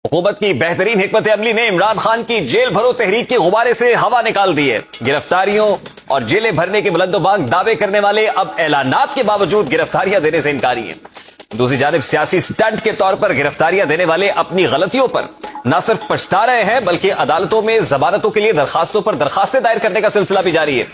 حکومت کی بہترین حکمت عملی نے عمران خان کی جیل بھرو تحریک کے غبارے سے ہوا نکال دی ہے۔ گرفتاریوں اور جیلیں بھرنے کے بلند و بانگ دعوے کرنے والے اب اعلانات کے باوجود گرفتاریاں دینے سے انکاری ہیں۔ دوسری جانب سیاسی سٹنٹ کے طور پر گرفتاریاں دینے والے اپنی غلطیوں پر نہ صرف پچھتا رہے ہیں بلکہ عدالتوں میں ضمانتوں کے لیے درخواستوں پر درخواستیں دائر کرنے کا سلسلہ بھی جاری ہے۔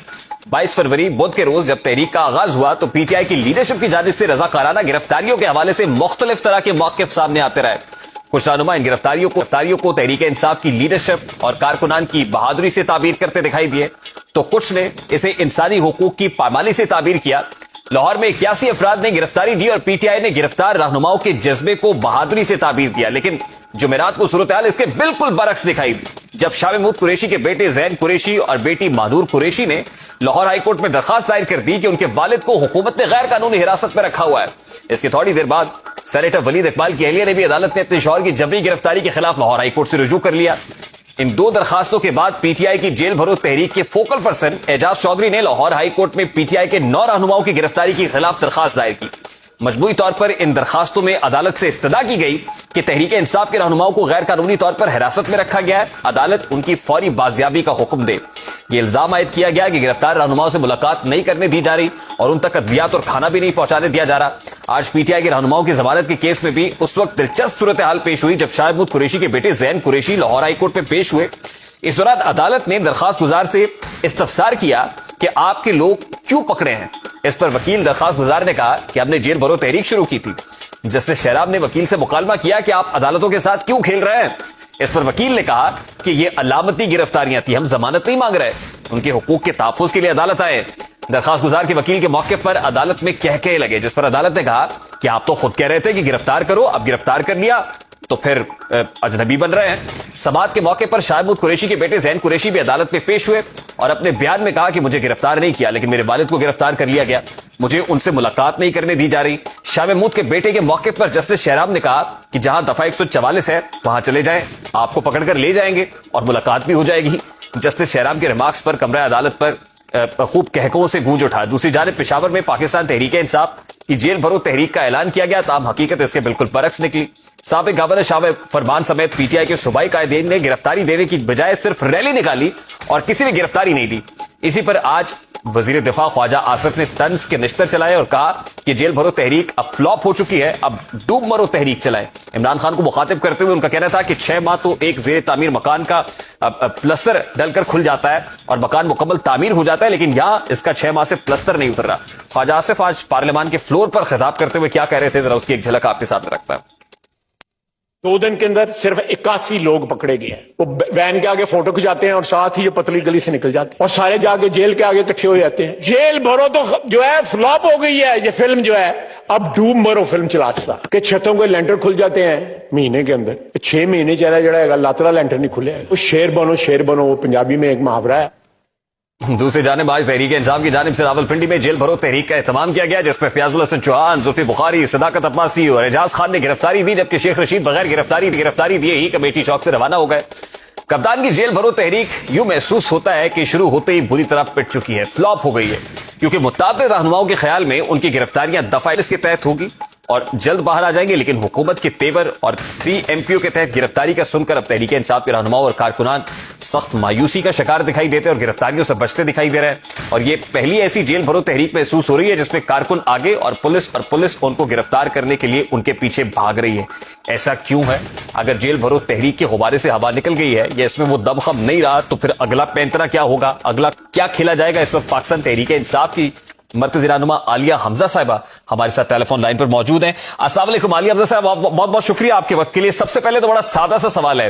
22 فروری بدھ کے روز جب تحریک کا آغاز ہوا تو پی ٹی آئی کی لیڈرشپ کی جانب سے رضاکارانہ گرفتاریوں کے حوالے سے مختلف طرح کے موقف سامنے آتے رہے۔ کچھ رہنما ان گرفتاریوں کو تحریک انصاف کی لیڈرشپ اور کارکنان کی بہادری سے تعبیر کرتے دکھائی دیے تو کچھ نے اسے انسانی حقوق کی پامالی سے تعبیر کیا۔ لاہور میں 81 افراد نے گرفتاری دی اور پی ٹی آئی نے گرفتار رہنماؤں کے جذبے کو بہادری سے تعبیر دیا، لیکن جمعرات کو صورتحال اس کے بالکل برعکس دکھائی دی جب شاہ محمود قریشی کے بیٹے زین قریشی اور بیٹی مانور قریشی نے لاہور ہائی کورٹ میں درخواست دائر کر دی کہ ان کے والد کو حکومت نے غیر قانونی حراست میں رکھا ہوا ہے۔ اس کے تھوڑی دیر بعد سینیٹر ولید اقبال کی اہلیہ نے بھی عدالت نے اپنے شوہر کی جبری گرفتاری کے خلاف لاہور ہائی کورٹ سے رجوع کر لیا۔ ان دو درخواستوں کے بعد پی ٹی آئی کی جیل بھرو تحریک کے فوکل پرسن اعجاز چودھری نے لاہور ہائی کورٹ میں پی ٹی آئی کے 9 رہنماؤں کی گرفتاری کے خلاف درخواست دائر کی۔ مجموعی طور پر ان درخواستوں میں عدالت سے استدعا کی گئی کہ تحریک انصاف کے رہنماؤں کو غیر قانونی طور پر حراست میں رکھا گیا ہے، عدالت ان کی فوری بازیابی کا حکم دے۔ یہ الزام عائد کیا گیا کہ گرفتار رہنماؤں سے ملاقات نہیں کرنے دی جا رہی اور ان تک ادویات اور کھانا بھی نہیں پہنچانے دیا جا رہا۔ آج پی ٹی آئی کے رہنماؤں کی ضمانت کے کیس میں بھی اس وقت دلچسپ صورتحال پیش ہوئی جب شاہ محمود قریشی کے بیٹے زین قریشی لاہور ہائی کورٹ میں پیش ہوئے۔ اس دوران عدالت نے درخواست گزار سے استفسار کیا کہ آپ کے لوگ کیوں پکڑے ہیں۔ اس پر وکیل درخواست گزار نے کہا کہ ہم نے جیل بھرو تحریک شروع کی تھی۔ جسٹس شہراب نے وکیل سے مکالمہ کیا کہ آپ عدالتوں کے ساتھ کیوں کھیل رہے ہیں۔ اس پر وکیل نے کہا کہ یہ علامتی گرفتاریاں تھی، ہم ضمانت نہیں مانگ رہے، ان کے حقوق کے تحفظ کے لیے عدالت آئے۔ درخواست گزار کے وکیل کے موقف پر عدالت میں کہے لگے، جس پر عدالت نے کہا کہ آپ تو خود کہہ رہے تھے کہ گرفتار کرو، اب گرفتار کر لیا تو پھر اجنبی بن رہے ہیں۔ سماعت کے موقع پر شاہ محمود قریشی کے بیٹے زین قریشی بھی عدالت میں پیش ہوئے اور اپنے بیان میں کہا کہ مجھے گرفتار نہیں کیا لیکن میرے والد کو گرفتار کر لیا گیا، مجھے ان سے ملاقات نہیں کرنے دی جا رہی۔ شاہ محمود کے بیٹے کے موقف پر جسٹس شہراب نے کہا کہ جہاں دفعہ 144 ہے وہاں چلے جائیں، آپ کو پکڑ کر لے جائیں گے اور ملاقات بھی ہو جائے گی۔ جسٹس شہراب کے ریمارکس پر کمرہ عدالت پر خوب کہکوں سے گونج اٹھا۔ دوسری جانب پشاور میں پاکستان تحریک انصاف کی جیل بھرو تحریک کا اعلان کیا گیا، تاہم حقیقت اس کے بالکل برعکس نکلی۔ سابق گورنر شاہ فرمان سمیت پی ٹی آئی کے صوبائی قائدین نے گرفتاری دینے کی بجائے صرف ریلی نکالی اور کسی نے گرفتاری نہیں دی۔ اسی پر آج وزیر دفاع خواجہ آصف نے طنز کے نشتر چلائے اور کہا کہ جیل بھرو تحریک اب فلاپ ہو چکی ہے، اب ڈوب مرو تحریک چلائے۔ عمران خان کو مخاطب کرتے ہوئے ان کا کہنا تھا کہ 6 ماہ تو ایک زیر تعمیر مکان کا پلستر ڈل کر کھل جاتا ہے اور مکان مکمل تعمیر ہو جاتا ہے، لیکن یہاں اس کا 6 ماہ سے پلستر نہیں اتر رہا۔ خواجہ آصف آج پارلیمان کے فلور پر خطاب کرتے ہوئے کیا کہہ رہے تھے، ذرا اس کی ایک جھلک آپ کے سامنے رکھتا ہے۔ 2 دن کے اندر صرف 81 لوگ پکڑے گئے ہیں۔ وہ وین کے آگے فوٹو کھچاتے ہیں اور ساتھ ہی یہ پتلی گلی سے نکل جاتے ہیں اور سارے جا کے جیل کے آگے اکٹھے ہو جاتے ہیں۔ جیل بھرو تو جو ہے فلاپ ہو گئی ہے، یہ فلم جو ہے اب ڈوب مرو فلم چلا کہ چھتوں کے لینٹر کھل جاتے ہیں مہینے کے اندر۔ 6 مہینے چلا جڑا ہے لاترا لینٹر نہیں کھلے۔ شیر بنو وہ پنجابی میں ایک محاورہ ہے۔ دوسری جانب آج تحریک انصاف کی جانب سے راولپنڈی میں جیل بھرو تحریک کا اہتمام کیا گیا، جس میں فیاض الحسن چوہان، زلفی بخاری، صداقت عباسی اور اعجاز خان نے گرفتاری دی، جبکہ شیخ رشید بغیر گرفتاری دیے ہی کمیٹی چوک سے روانہ ہو گئے۔ کپتان کی جیل بھرو تحریک یوں محسوس ہوتا ہے کہ شروع ہوتے ہی بری طرح پٹ چکی ہے، فلاپ ہو گئی ہے، کیونکہ متعدد رہنماؤں کے خیال میں ان کی گرفتاریاں دفعہ اس کے تحت ہوگی اور جلد باہر آ جائیں گے، لیکن حکومت کے تیور اور 3 MP کے تحت گرفتاری کا سن کر اب تحریک انصاف کے رہنماؤں اور کارکنان سخت مایوسی کا شکار دکھائی دیتے اور گرفتاریوں سے بچتے دکھائی دے رہے ہیں۔ اور یہ پہلی ایسی جیل بھرو تحریک محسوس ہو رہی ہے جس میں کارکن آگے اور پولیس ان کو گرفتار کرنے کے لیے ان کے پیچھے بھاگ رہی ہے۔ ایسا کیوں ہے؟ اگر جیل بھرو تحریک کے غبارے سے ہوا نکل گئی ہے یا اس میں وہ دم خم نہیں رہا تو پھر اگلا پینترا کیا ہوگا، اگلا کیا کھیلا جائے گا؟ اس وقت پاکستان تحریک انصاف کی مرکزی رہنما عالیہ حمزہ صاحبہ ہمارے ساتھ ٹیلی فون لائن پر موجود ہیں۔ السلام علیکم عالیہ حمزہ صاحب، بہت بہت شکریہ آپ کے وقت کے لیے۔ سب سے پہلے تو بڑا سادہ سا سوال ہے